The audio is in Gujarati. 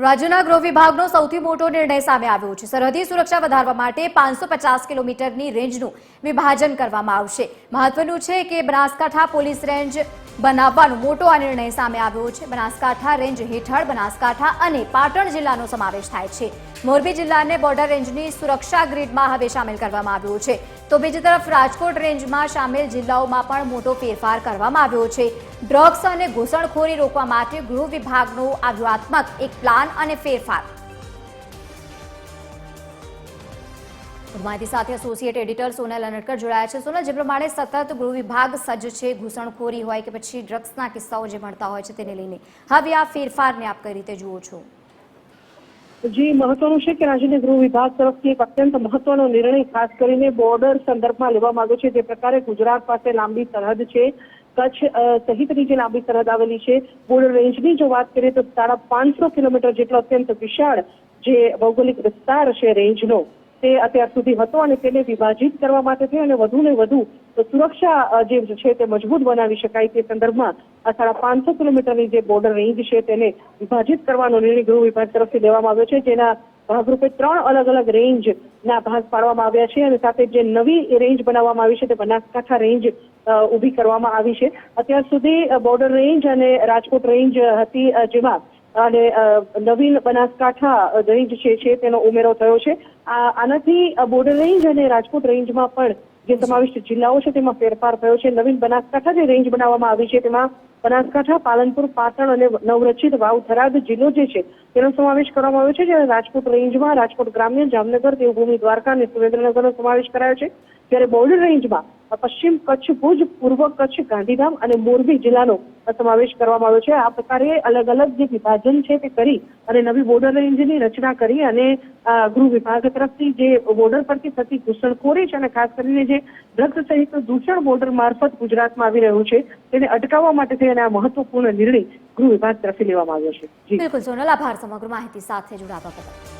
રાજ્યના ગૃહ વિભાગનો સૌથી મોટો નિર્ણય સામે આવ્યો છે। સરહદી સુરક્ષા વધારવા માટે 550 કિલોમીટરની રેન્જનું વિભાજન કરવામાં આવશે। મહત્વનું છે કે બનાસકાંઠા પોલીસ રેન્જ બનાવવાનો મોટો આ નિર્ણય સામે આવ્યો છે। બનાસકાંઠા રેન્જ હેઠળ બનાસકાંઠા અને પાટણ જિલ્લાનો સમાવેશ થાય છે। મોરબી જિલ્લાને બોર્ડર રેન્જની સુરક્ષા ગ્રીડમાં હવે સામેલ કરવામાં આવ્યો છે, તો બીજી તરફ રાજકોટ રેન્જમાં સામેલ જિલ્લાઓમાં પણ મોટો ફેરફાર કરવામાં આવ્યો છે। ડ્રગ્સ અને ઘૂસણખોરી રોકવા માટે ગૃહ વિભાગનો આ વ્યૂહાત્મક એક પ્લાન અને ફેરફાર। માહિતી સાથે એસોસિએટ એડિટર સોનલ અનડકર જોડાયા છે। સોનલ, જે પ્રમાણે સતત ગૃહ વિભાગ સજ્જ છે ઘૂસણખોરી હોય કે પછી ડ્રગ્સના કિસ્સાઓ જે મળતા હોય છે તેને લઈને, હવે આ ફેરફારને આપ કઈ રીતે જુઓ છો? જી, મહત્વનું છે કે રાજ્યના ગૃહ વિભાગ તરફથી એક અત્યંત મહત્વનો નિર્ણય ખાસ કરીને બોર્ડર સંદર્ભમાં લેવામાં આવ્યો છે। જે પ્રકારે ગુજરાત પાસે લાંબી સરહદ છે, કચ્છ સહિતની જે લાંબી સરહદ આવેલી છે, બોર્ડર રેન્જની જો વાત કરીએ તો 550 કિલોમીટર જેટલો અત્યંત વિશાળ જે ભૌગોલિક વિસ્તાર છે રેન્જનો, તે અત્યાર સુધી હતો અને તેને વિભાજિત કરવા માટે થઈ અને વધુ ને વધુ સુરક્ષા જે છે તે મજબૂત બનાવી શકાય તે સંદર્ભમાં આ 550 કિલોમીટરની જે બોર્ડર રેન્જ છે તેને વિભાજિત કરવાનો નિર્ણય ગૃહ વિભાગ તરફથી લેવામાં આવ્યો છે। જેના ભાગરૂપે 3 અલગ અલગ રેન્જના ભાગ પાડવામાં આવ્યા છે અને સાથે જે નવી રેન્જ બનાવવામાં આવી છે તે બનાસકાંઠા રેન્જ ઊભી કરવામાં આવી છે। અત્યાર સુધી બોર્ડર રેન્જ અને રાજકોટ રેન્જ હતી, જેમાં અને નવીન બનાસકાંઠા રેન્જ છે તેનો ઉમેરો થયો છે। આનાથી બોર્ડર રેન્જ અને રાજકોટ રેન્જમાં પણ જે સમાવિષ્ટ જિલ્લાઓ છે તેમાં ફેરફાર થયો છે। નવીન બનાસકાંઠા જે રેન્જ બનાવવામાં આવી છે તેમાં બનાસકાંઠા, પાલનપુર, પાટણ અને નવરચિત વાવ થરાદ જિલ્લો જે છે તેનો સમાવેશ કરવામાં આવ્યો છે। જ્યારે રાજકોટ રેન્જમાં રાજકોટ ગ્રામ્ય, જામનગર, દેવભૂમિ, દ્વારકા અને સુરેન્દ્રનગરનો સમાવેશ કરાયો છે। ત્યારે બોર્ડર રેન્જમાં પશ્ચિમ કચ્છ, ભુજ, પૂર્વ કચ્છ, ગાંધીધામ અને મોરબી જિલ્લાનો સમાવેશ કરવામાં આવ્યો છે। આ પ્રકારે અલગ અલગ જે વિભાજન છે તે કરી અને નવી બોર્ડર રેન્જની રચના કરી અને ગૃહ વિભાગ તરફથી જે બોર્ડર પરથી થતી ઘૂસણખોરી છે અને ખાસ કરીને જે ડ્રગ્સ સહિત દૂષણ બોર્ડર મારફત ગુજરાતમાં આવી રહ્યું છે તેને અટકાવવા માટે થઈ અને આ મહત્વપૂર્ણ નિર્ણય ગૃહ વિભાગ તરફથી લેવામાં આવ્યો છે। બિલકુલ સોનલ, આભાર સમગ્ર માહિતી સાથે જોડાવા બદલ।